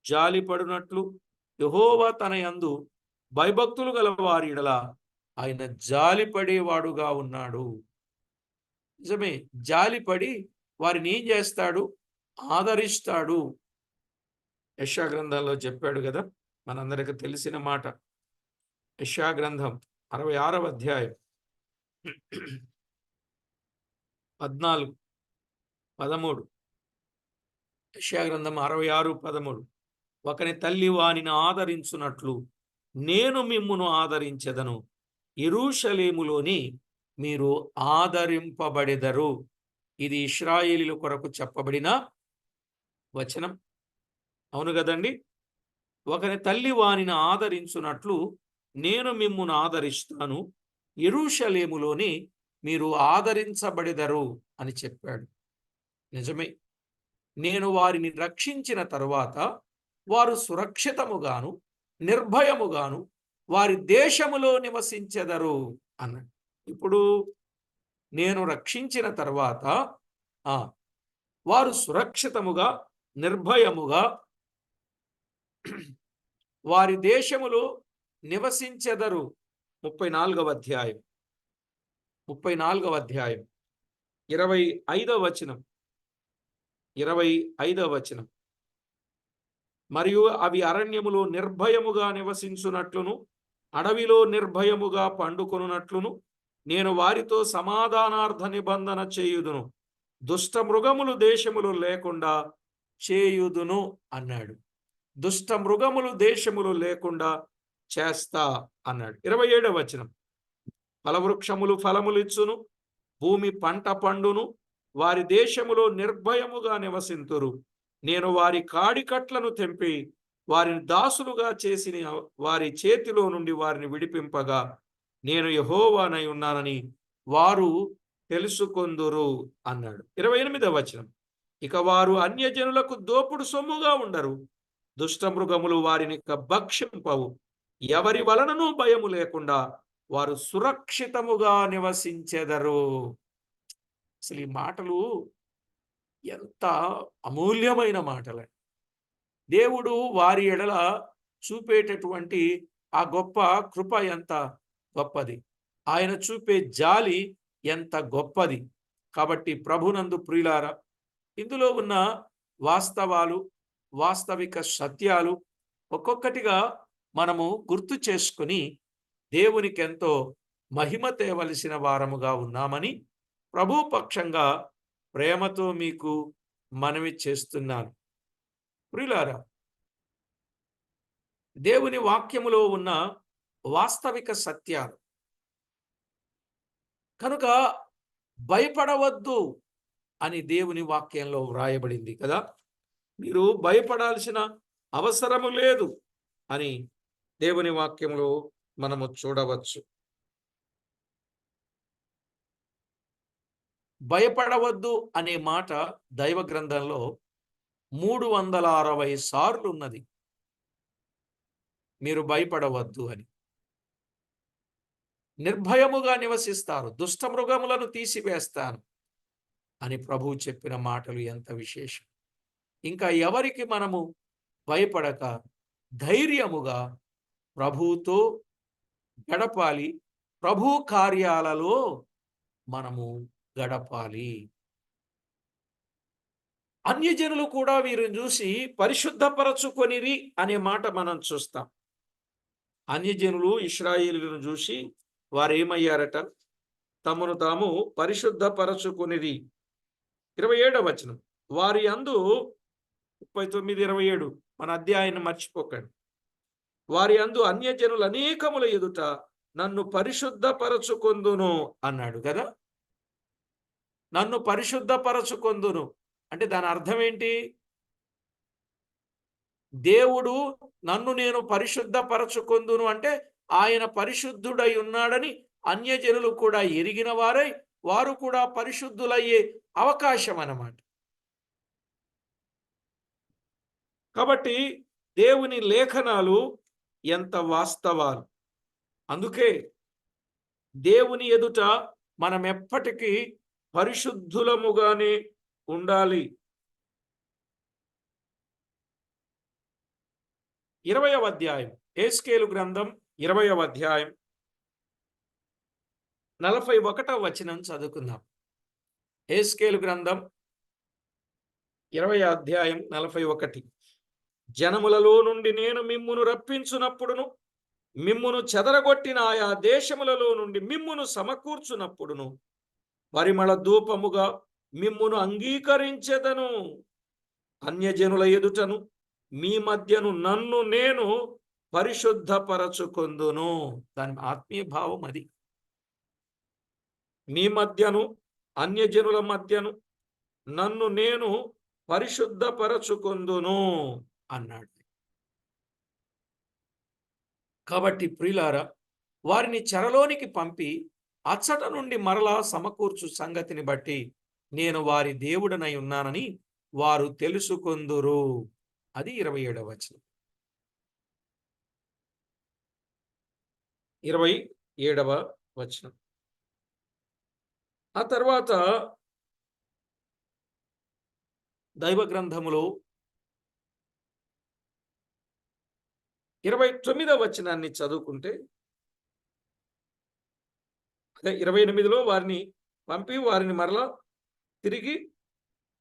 జాలిపడునట్లు యెహోవా తన యందు భయభక్తులు గల వారి ఎడల ఆయన జాలిపడేవాడుగా ఉన్నాడు. నిజమే, జాలిపడి వారిని ఏం చేస్తాడు? ఆదరిస్తాడు. యెషయా గ్రంథంలో చెప్పాడు కదా, మనందరికీ తెలిసిన మాట. యెషయా గ్రంథం 66వ అధ్యాయం 14, 13. యెషయా గ్రంథం 66:13. ఒకని తల్లి వానిని ఆదరించున్నట్లు నేను మిమ్మును ఆదరించెదను, యెరూషలేములోని మీరు ఆదరింపబడెదరు. ఇది ఇశ్రాయేలీయుల కొరకు చెప్పబడిన వచనం. అవును కదండి. ఒకని తల్లి వానిని ఆదరించున్నట్లు నేను మిమ్మును ఆదరిస్తాను, యెరూషలేములోని మీరు ఆదరించబడెదరు అని చెప్పాడు. నిజమే, నేను వారిని రక్షించిన తరువాత వారు సురక్షితముగాను నిర్భయముగాను వారి దేశములో నివసించెదరు అన్నాడు. ఇప్పుడు నేను రక్షించిన తర్వాత వారు సురక్షితముగా నిర్భయముగా వారి దేశములో నివసించెదరు. 34వ అధ్యాయం 25వ వచనం 25వ వచనం. మరియు అవి అరణ్యములో నిర్భయముగా నివసించునట్లును అడవిలో నిర్భయముగా పండుకొనున్నట్లును నేను వారితో సమాధానార్థ నిబంధన చేయుదును, దుష్ట మృగములు దేశములు లేకుండా చేయుదును అన్నాడు. దుష్ట మృగములు దేశములు లేకుండా చేస్తా అన్నాడు. 27వ వచనం. ఫలవృక్షములు ఫలములిచ్చును, భూమి పంట పండును, వారి దేశములో నిర్భయముగా నివసింతురు, నేను వారి కాడికట్లను తెంపి వారిని దాసులుగా చేసిన వారి చేతిలో నుండి వారిని విడిపింపగా నేను యెహోవానై ఉన్నానని వారు తెలుసుకొందురు అన్నాడు. 28వ వచనం. ఇక వారు అన్యజనులకు దోపుడు సొమ్ముగా ఉండరు, దుష్టమృగములు వారిని భక్షింపవు, ఎవరి వలనను భయము లేకుండా వారు సురక్షితముగా నివసించెదరు. అసలు ఈ మాటలు ఎంత అమూల్యమైన మాటలు. దేవుడు వారి ఎడల చూపేటటువంటి ఆ గొప్ప కృప ఎంత గొప్పది, ఆయన చూపే జాలి ఎంత గొప్పది. కాబట్టి ప్రభునందు ప్రియులారా, ఇందులో ఉన్న వాస్తవాలు, వాస్తవిక సత్యాలు ఒక్కొక్కటిగా మనము గుర్తు చేసుకుని దేవునికి ఎంతో మహిమ తేవలసిన వారముగా ఉన్నామని ప్రభు పక్షంగా ప్రేమతో మీకు మనవి చేస్తున్నాను. ప్రియులారా, దేవుని వాక్యములో ఉన్న వాస్తవిక సత్యాలు కనుక భయపడవద్దు అని దేవుని వాక్యంలో వ్రాయబడింది కదా. మీరు భయపడాల్సిన అవసరము లేదు అని దేవుని వాక్యంలో మనము చూడవచ్చు. భయపడవద్దు అనే మాట దైవ గ్రంథంలో 360 సార్లు ఉన్నది. మీరు భయపడవద్దు అని. నిర్భయముగా నివసిస్తారు, దుష్టమృగములను తీసివేస్తాను అని ప్రభువు చెప్పిన మాటలు ఎంత విశేషం. ఇంకా ఎవరికి మనము భయపడక ధైర్యముగా ప్రభువుతో గడపాలి, ప్రభు కార్యాలలో మనము గడపాలి. అన్యజనులు కూడా వీరిని చూసి పరిశుద్ధపరచుకొనిరి అనే మాట మనం చూస్తాం. అన్యజనులు ఇశ్రాయేలులను చూసి వారు ఏమయ్యారట? తమను తాము పరిశుద్ధపరచుకొనిరి. 27వ వచనం. వారి అందు 39-27 మన అధ్యాయాన్ని మర్చిపోకండి. వారి అందు అన్యజనులు అనేకముల ఎదుట నన్ను పరిశుద్ధపరచుకొందును అన్నాడు కదా. నన్ను పరిశుద్ధపరచుకొందును అంటే దాని అర్థం ఏంటి? దేవుడు నన్ను నేను పరిశుద్ధపరచుకొందును అంటే ఆయన పరిశుద్ధుడై ఉన్నాడని అన్యజనులు కూడా ఎరిగిన వారై వారు కూడా పరిశుద్ధులయ్యే అవకాశం అన్నమాట. కాబట్టి దేవుని లేఖనాలు ఎంత వాస్తవాలు. అందుకే దేవుని ఎదుట మనం ఎప్పటికీ పరిశుద్ధులముగానే ఉండాలి. 20వ అధ్యాయం యెహెజ్కేలు గ్రంథం 20వ అధ్యాయం 41వ వచనం చదువుకుందాం. యెహెజ్కేలు గ్రంథం 20వ అధ్యాయం 41. జనములలో నుండి నేను మిమ్మును రప్పించునప్పుడును, మిమ్మును చెదరగొట్టిన ఆయా దేశములలో నుండి మిమ్మును సమకూర్చునప్పుడును పరిమళ ధూపముగా మిమ్మును అంగీకరించెదను. అన్యజనుల ఎదుటను మీ మధ్యను నన్ను నేను పరిశుద్ధపరచుకొందును. దాని ఆత్మీయ భావం అది. మీ మధ్యను, అన్యజనుల మధ్యను నన్ను నేను పరిశుద్ధపరచుకొందును అన్నాడు. కాబట్టి ప్రియులారా, వారిని చెరలోనికి పంపి అచ్చట నుండి మరలా సమకూర్చు సంగతిని బట్టి నేను వారి దేవుడనై ఉన్నానని వారు తెలుసుకొందురు. అది 27వ వచనం. 27వ వచనం. ఆ తర్వాత దైవ గ్రంథములో 29వ వచనాన్ని చదువుకుంటే, అదే 28లో వారిని పంపి వారిని మరలా తిరిగి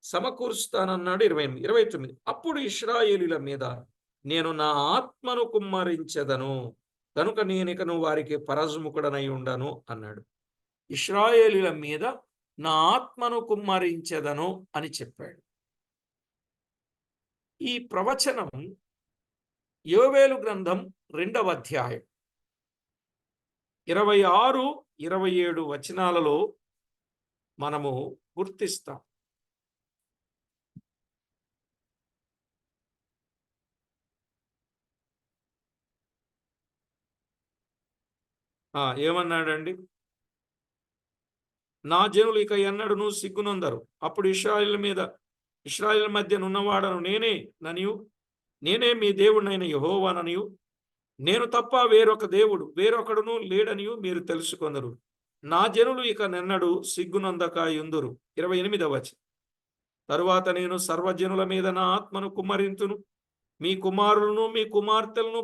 సమకూరుస్తానన్నాడు. 28, 29. అప్పుడు ఇశ్రాయేలీల మీద నేను నా ఆత్మను కుమ్మరించెదను కనుక నేనికను వారికి పరజముకుడనై ఉండను అన్నాడు. ఇశ్రాయేలీల మీద నా ఆత్మను కుమ్మరించెదను అని చెప్పాడు. ఈ ప్రవచనం యోవేలు గ్రంథం 2వ అధ్యాయం 26, 27 వచనాలలో మనము గుర్తిస్తాం. ఏమన్నాడండి? నా జనులు ఇక ఎన్నడూను సిగ్గునొందరు. అప్పుడు ఇశ్రాయేలు మధ్య నున్నవాడను నేనే మీ దేవుడినైన యెహోవాననియు, నేను తప్ప వేరొకడును లేడనియు మీరు తెలుసుకొందరు. నా జనులు ఇక నెన్నడు సిగ్గునొందక యుందురు. 28వ వచనం. తరువాత నేను సర్వజనుల మీద నా ఆత్మను కుమ్మరింతును. మీ కుమారులను మీ కుమార్తెలను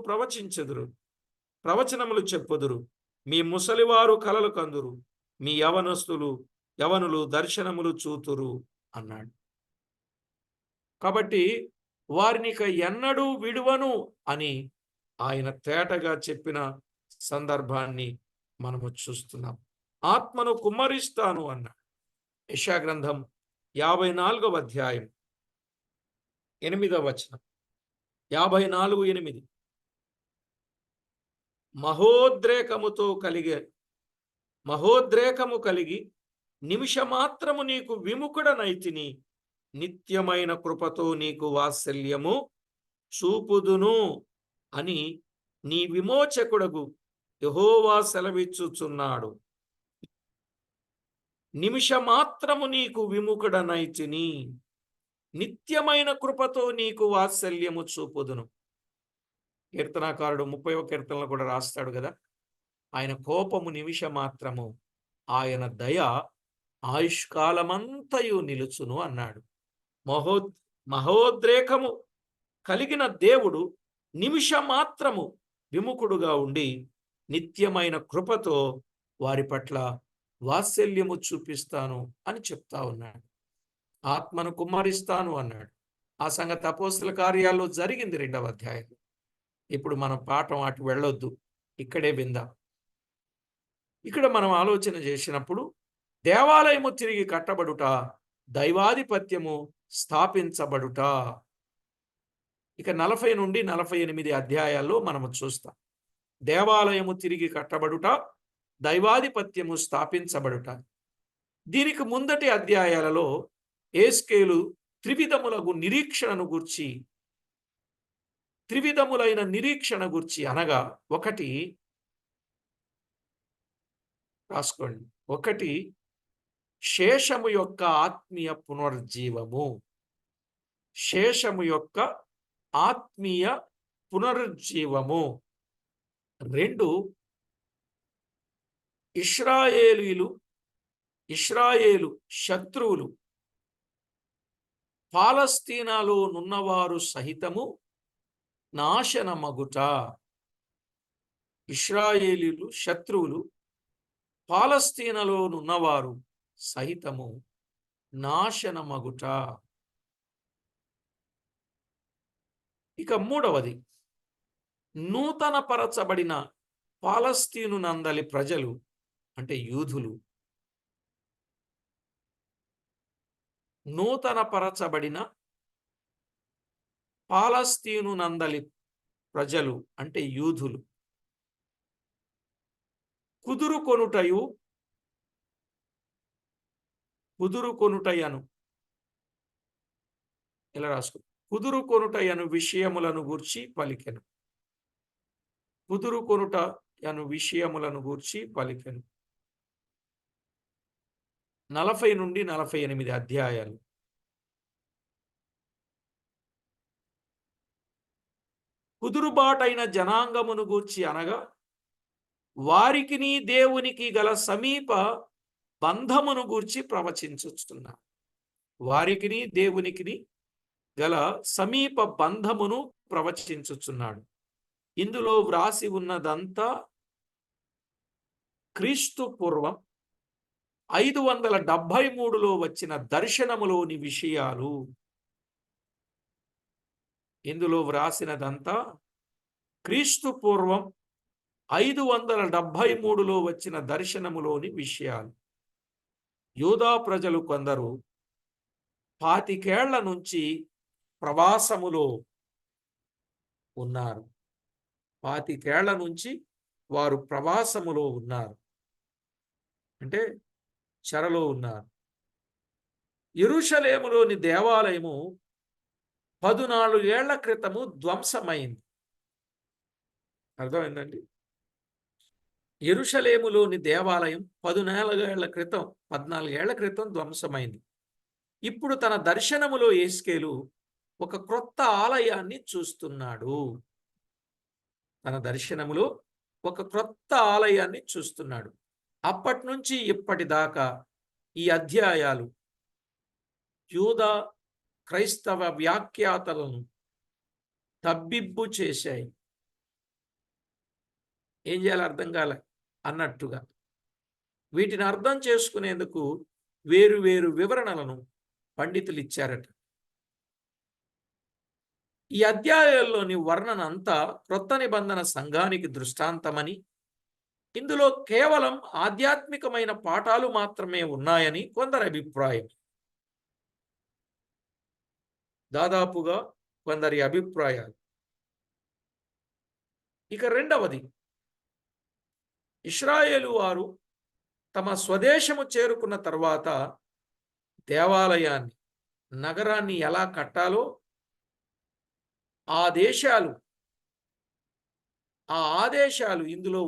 ప్రవచనములు చెప్పుదురు. మీ ముసలివారు కలలు కందురు. మీ యవనులు దర్శనములు చూతురు అన్నాడు. కాబట్టి వారిని ఇక ఎన్నడూ విడువను అని ఆయన తేటగా చెప్పిన సందర్భాన్ని మనము చూస్తున్నాం. ఆత్మను కుమ్మరిస్తాను అన్నాడు. యెషయా గ్రంథం 54వ అధ్యాయం 8వ వచనం. 54:8. మహోద్రేకము కలిగి నిమిషమాత్రము నీకు విముఖుడనైతిని, నిత్యమైన కృపతో నీకు వాత్సల్యము చూపుదును అని నీ విమోచకుడగు యెహోవా సెలవిచ్చుచున్నాడు. నిమిషమాత్రము నీకు విముఖుడనైతిని, నిత్యమైన కృపతో నీకు వాత్సల్యము చూపుదును. కీర్తనాకారుడు 30వ కీర్తనలో కూడా రాస్తాడు కదా, ఆయన కోపము నిమిషమాత్రము, ఆయన దయ ఆయుష్కాలమంతయు నిలుచును అన్నాడు. మహోద్రేకము కలిగిన దేవుడు నిమిషమాత్రము విముఖుడుగా ఉండి నిత్యమైన కృపతో వారి పట్ల వాత్సల్యము చూపిస్తాను అని చెప్తా ఉన్నాడు. ఆత్మను కుమ్మరిస్తాను అన్నాడు. ఆ సంగతి అపోస్తల కార్యాల్లో జరిగింది 2వ అధ్యాయంలో. ఇప్పుడు మనం పాఠం అటు వెళ్ళొద్దు, ఇక్కడే విందాం. ఇక్కడ మనం ఆలోచన చేసినప్పుడు దేవాలయము తిరిగి కట్టబడుట, దైవాధిపత్యము స్థాపించబడుట, ఇక 40 నుండి 48 అధ్యాయాల్లో మనము చూస్తాం. దేవాలయము తిరిగి కట్టబడుట, దైవాధిపత్యము స్థాపించబడుట. దీనికి ముందటి అధ్యాయాలలో యేస్కేలు త్రివిధములైన నిరీక్షణ గుర్చి అనగా ఒకటి శేషము యొక్క ఆత్మీయ పునరుజ్జీవము. శేషము యొక్క ఆత్మీయ పునరుజ్జీవము. 2, ఇశ్రాయేలు శత్రువులు పాలస్తీనాలో నున్నవారు సహితము నాశనమగుట. ఇశ్రాయేలీలు శత్రువులు పాలస్తీనాలో నున్నవారు సహితము నాశనమగుట. ఇక 3వది, నూతన పరచబడిన పాలస్తీను నందలి ప్రజలు అంటే యూదులు, నూతన పరచబడిన పాలస్తీను నందలి ప్రజలు అంటే యూదులు కుదురుకొనుటయను విషయములను గూర్చి పలికెను. 40 నుండి 48 అధ్యాయాలు. కుదురుబాటైన జనాంగమును గూర్చి అనగా వారికిని దేవునికి గల సమీప బంధమును గూర్చి ప్రవచించుచున్నా. వారికిని దేవునికి గల సమీప బంధమును ప్రవచించుచున్నాడు. ఇందులో వ్రాసి ఉన్నదంతా క్రీస్తు పూర్వం 573లో వచ్చిన దర్శనములోని విషయాలు. ఇందులో వ్రాసినదంతా క్రీస్తు పూర్వం 573లో వచ్చిన దర్శనములోని విషయాలు. యూదా ప్రజలు కొందరు 25 ఏళ్ల నుంచి ప్రవాసములో ఉన్నారు. 25 ఏళ్ల నుంచి వారు ప్రవాసములో ఉన్నారు, అంటే చెరలో ఉన్నారు. యెరూషలేములోని దేవాలయము 14 ఏళ్ల క్రితము ధ్వంసమైంది. అర్థమైందండి? యెరూషలేములోని దేవాలయం 14 ఏళ్ల క్రితం ధ్వంసమైంది. ఇప్పుడు తన దర్శనములో యేస్కేలు ఒక క్రొత్త ఆలయాన్ని చూస్తున్నాడు. తన దర్శనములో ఒక క్రొత్త ఆలయాన్ని చూస్తున్నాడు. అప్పటి నుంచి ఇప్పటిదాకా ఈ అధ్యాయాలు యూదా క్రైస్తవ వ్యాఖ్యాతలను తబ్బిబ్బు చేశాయి. ఏం చేయాలో అర్థం కాలే అన్నట్టుగా వీటిని అర్థం చేసుకునేందుకు వేరు వేరు వివరణలను పండితులు ఇచ్చారట. ఈ అధ్యాయాల్లోని వర్ణన అంతా క్రొత్త నిబంధన సంఘానికి దృష్టాంతమని, ఇందులో కేవలం ఆధ్యాత్మికమైన పాఠాలు మాత్రమే ఉన్నాయని కొందరి అభిప్రాయం. దాదాపుగా కొందరి అభిప్రాయాలు. ఇక రెండవది, ఇశ్రాయేలు వారు తమ స్వదేశము చేరుకున్న తర్వాత దేవాలయాన్ని, నగరాన్ని ఎలా కట్టాలో ఆ ఆదేశాలు ఇందులో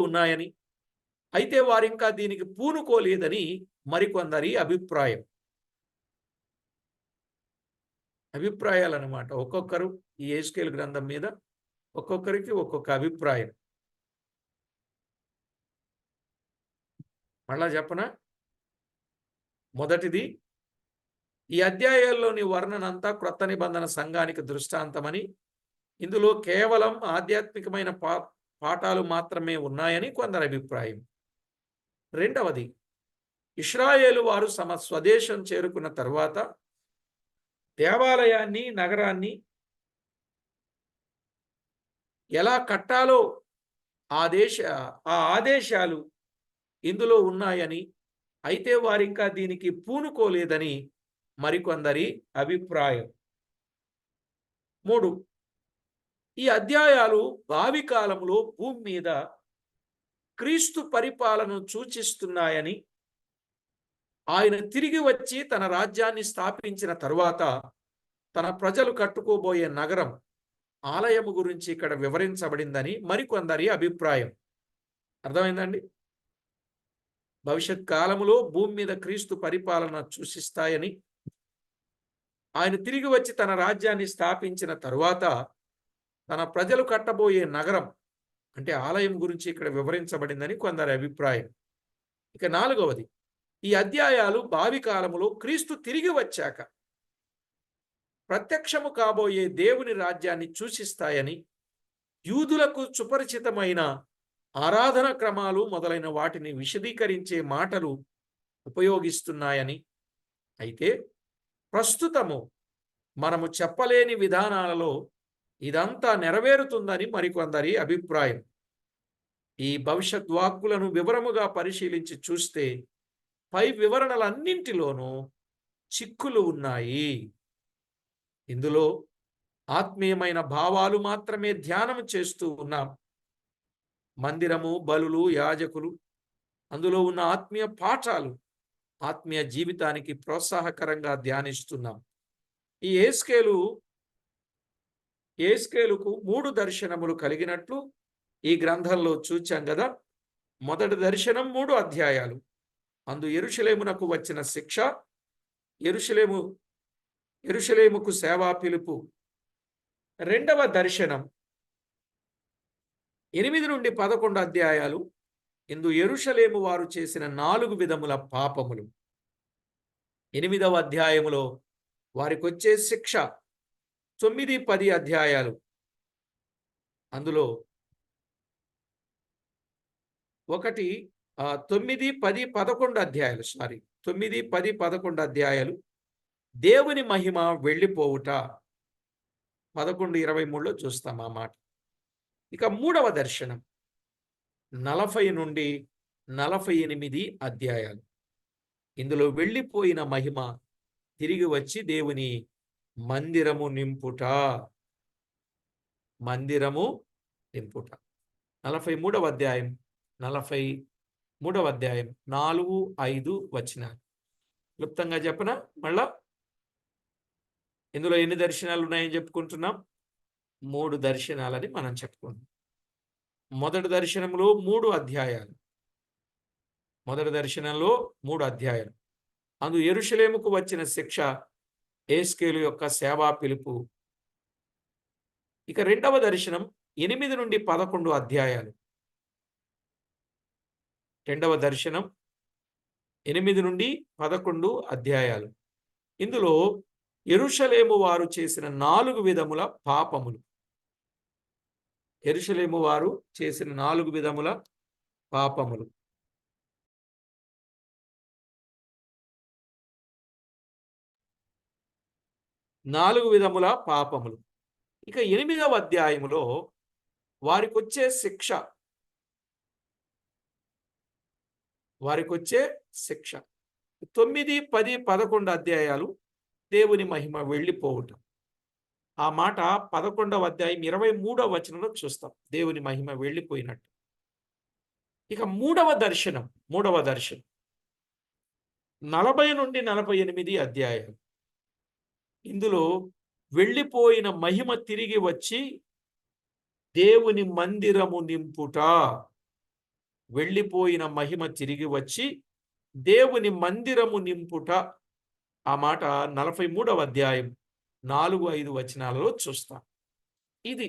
ఉన్నాయని, అయితే వారింకా దీనికి పూనుకోలేదని మరికొందరి అభిప్రాయాలు అన్నమాట. ఒక్కొక్కరు ఈ యెహెజ్కేలు గ్రంథం మీద ఒక్కొక్కరికి ఒక్కొక్క అభిప్రాయం. మళ్ళా చెప్పనా? మొదటిది, ఈ అధ్యాయాల్లోని వర్ణనంతా క్రొత్త నిబంధన సంఘానికి దృష్టాంతమని, ఇందులో కేవలం ఆధ్యాత్మికమైన పాఠాలు మాత్రమే ఉన్నాయని కొందరి అభిప్రాయం. రెండవది, ఇశ్రాయేలు వారు తమ స్వదేశం చేరుకున్న తర్వాత దేవాలయాన్ని, నగరాన్ని ఎలా కట్టాలో ఆ ఆదేశాలు ఇందులో ఉన్నాయని, అయితే వారింకా దీనికి పూనుకోలేదని మరికొందరి అభిప్రాయం. 3, ఈ అధ్యాయాలు భావి కాలంలో భూమి మీద క్రీస్తు పరిపాలనను సూచిస్తున్నాయని, ఆయన తిరిగి వచ్చి తన రాజ్యాన్ని స్థాపించిన తరువాత తన ప్రజలు కట్టుకోబోయే నగరం, ఆలయము గురించి ఇక్కడ వివరించబడిందని మరికొందరి అభిప్రాయం. అర్థమైందండి? భవిష్యత్ కాలములో భూమి మీద క్రీస్తు పరిపాలన సూచిస్తాయని, ఆయన తిరిగి వచ్చి తన రాజ్యాన్ని స్థాపించిన తరువాత తన ప్రజలు కట్టబోయే నగరం అంటే ఆలయం గురించి ఇక్కడ వివరించబడిందని కొందరి అభిప్రాయం. ఇక 4వది, ఈ అధ్యాయాలు భావి కాలములో క్రీస్తు తిరిగి వచ్చాక ప్రత్యక్షము కాబోయే దేవుని రాజ్యాన్ని సూచిస్తాయని, యూదులకు సుపరిచితమైన ఆరాధన క్రమాలు మొదలైన వాటిని విశదీకరించే మాటలు ఉపయోగిస్తున్నాయని, అయితే ప్రస్తుతము మనము చెప్పలేని విధానాలలో ఇదంతా నెరవేరుతుందని మరికొందరి అభిప్రాయం. ఈ భవిష్యత్ వాక్కులను వివరముగా పరిశీలించి చూస్తే పై వివరణలన్నింటిలోనూ చిక్కులు ఉన్నాయి. ఇందులో ఆత్మీయమైన భావాలు మాత్రమే ధ్యానం చేస్తూ ఉన్నాం. మందిరము, బలులు, యాజకులు, అందులో ఉన్న ఆత్మీయ పాఠాలు, ఆత్మీయ జీవితానికి ప్రోత్సాహకరంగా ధ్యానిస్తున్నాం. ఈ యేస్కేలుకు 3 దర్శనములు కలిగినట్లు ఈ గ్రంథంలో చూచాం కదా. మొదటి దర్శనం 3 అధ్యాయాలు, అందు యెరూషలేమునకు వచ్చిన శిక్ష, యెరూషలేముకు సేవా పిలుపు. రెండవ దర్శనం 8 నుండి 11 అధ్యాయాలు, ఇందు యెరూషలేము వారు చేసిన 4 విధముల పాపములు. 8వ అధ్యాయములో వారికొచ్చే శిక్ష. 9, 10 అధ్యాయాలు, అందులో 9, 10, 11 అధ్యాయాలు 9, 10, 11 అధ్యాయాలు దేవుని మహిమ వెళ్ళిపోవుట. 11, 23లో చూస్తాం ఆ మాట. ఇక 3వ దర్శనం 40 నుండి 48 అధ్యాయాలు, ఇందులో వెళ్ళిపోయిన మహిమ తిరిగి వచ్చి దేవుని మందిరము నింపుట. 43వ అధ్యాయం 43వ అధ్యాయం 4, 5 వచనాలు. క్లుప్తంగా చెప్పనా? మళ్ళా ఇందులో ఎన్ని దర్శనాలు ఉన్నాయని చెప్పుకుంటున్నాం? 3 దర్శనాలని మనం చెప్పుకుంటాం. మొదటి దర్శనంలో 3 అధ్యాయాలు. మొదటి దర్శనంలో 3 అధ్యాయాలు. అందు యెరూషలేముకు వచ్చిన శిక్ష, యెహెజ్కేలు యొక్క సేవా పిలుపు. ఇక రెండవ దర్శనం 8 నుండి 11 అధ్యాయాలు. రెండవ దర్శనం 8 నుండి 11 అధ్యాయాలు. ఇందులో యెరూషలేము వారు చేసిన 4 విధముల పాపములు. యెరూషలేము వారు చేసిన 4 విధముల పాపములు. నాలుగు విధముల పాపములు. ఇక 8వ అధ్యాయములో వారికొచ్చే శిక్ష. వారికొచ్చే శిక్ష. 9, 10, 11 అధ్యాయాలు దేవుని మహిమ వెళ్ళిపోవటం. ఆ మాట 11వ అధ్యాయం 23వ వచనంలో చూస్తాం. దేవుని మహిమ వెళ్ళిపోయినట్టు. ఇక మూడవ దర్శనం 40 నుండి 48 అధ్యాయాలు. ఇందులో వెళ్ళిపోయిన మహిమ తిరిగి వచ్చి దేవుని మందిరము నింపుట. వెళ్ళిపోయిన మహిమ తిరిగి వచ్చి దేవుని మందిరము నింపుట. ఆ మాట 43వ అధ్యాయం 4-5 వచనాలలో చూస్తాం. ఇది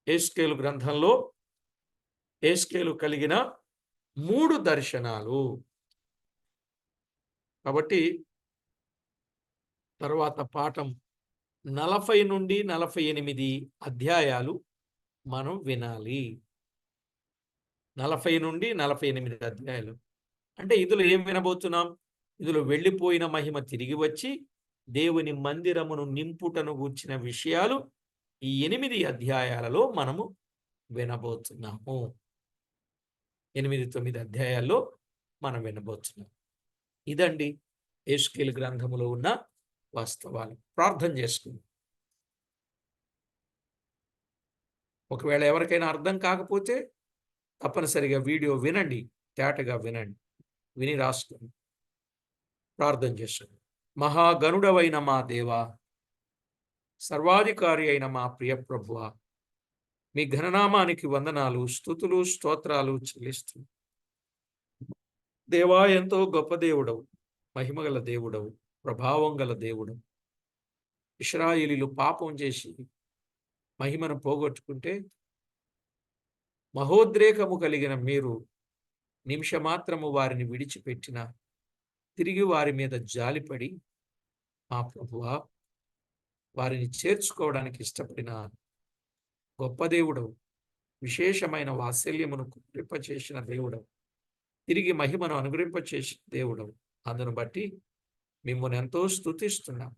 యెహెజ్కేలు గ్రంథంలో యెహెజ్కేలు కలిగిన 3 దర్శనాలు. కాబట్టి తర్వాత పాఠం 40 నుండి 48 అధ్యాయాలు మనం వినాలి. 40 నుండి 48 అధ్యాయాలు అంటే ఇందులో ఏం వినబోతున్నాం? ఇందులో వెళ్ళిపోయిన మహిమ తిరిగి వచ్చి దేవుని మందిరమును నింపుటను గూర్చిన విషయాలు ఈ 8 అధ్యాయాలలో మనము వినబోతున్నాము. 8-9 అధ్యాయాల్లో మనం వినబోతున్నాం. ఇదండి యెహెజ్కేలు గ్రంథములో ఉన్న వాస్తవాలు. ప్రార్థన చేసుకుందాం. ఒకవేళ ఎవరికైనా అర్థం కాకపోతే తప్పనిసరిగా వీడియో వినండి, తేటగా వినండి, విని రాసుకోండి. ప్రార్థన చేసుకోండి. మహాగణుడవైన మా దేవా, సర్వాధికారి అయిన మా ప్రియ ప్రభువా, మీ ఘననామానికి వందనాలు, స్తుతులు, స్తోత్రాలు చెల్లిస్తున్నాం. దేవా, ఎంతో గొప్ప దేవుడవు, మహిమగల దేవుడవు, ప్రభావం గల దేవుడవు. ఇశ్రాయేలీయులు పాపం చేసి మహిమను పోగొట్టుకుంటే మహోద్రేకము కలిగిన మీరు నిమిషమాత్రము వారిని విడిచిపెట్టిన తిరిగి వారి మీద జాలిపడి మా ప్రభువా వారిని చేర్చుకోవడానికి ఇష్టపడిన గొప్ప దేవుడవు, విశేషమైన వాత్సల్యమును కురింపచేసిన దేవుడవు, తిరిగి మహిమను అనుగ్రహింపచేసిన దేవుడవు. అందును బట్టి మిమ్మల్ని ఎంతో స్తుతిస్తున్నాం.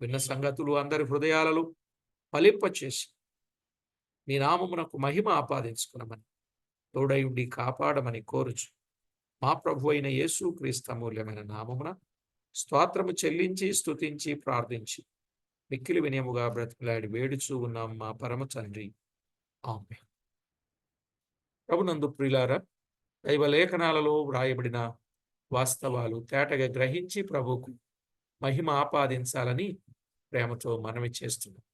విన్న సంగతులు అందరి హృదయాలలో ఫలింపచేసి మీ నామమునకు మహిమ ఆపాదించుకున్నామని తోడయుండి కాపాడమని కోరుచు మా ప్రభు అయిన యేసుక్రీస్తు అమూల్యమైన నామమున స్తోత్రము చెల్లించి స్తుతించి ప్రార్థించి మిక్కిలి వినయముగా బ్రతిమలాడి వేడుచూ ఉన్నాం మా పరమ తండ్రి. ఆమేన్. ప్రభునందు ప్రియులారా, దైవ లేఖనాలలో వ్రాయబడిన వాస్తవాలు తేటగా గ్రహించి ప్రభువుకు మహిమ ఆపాదించాలని ప్రేమతో మనవి చేస్తున్నాం.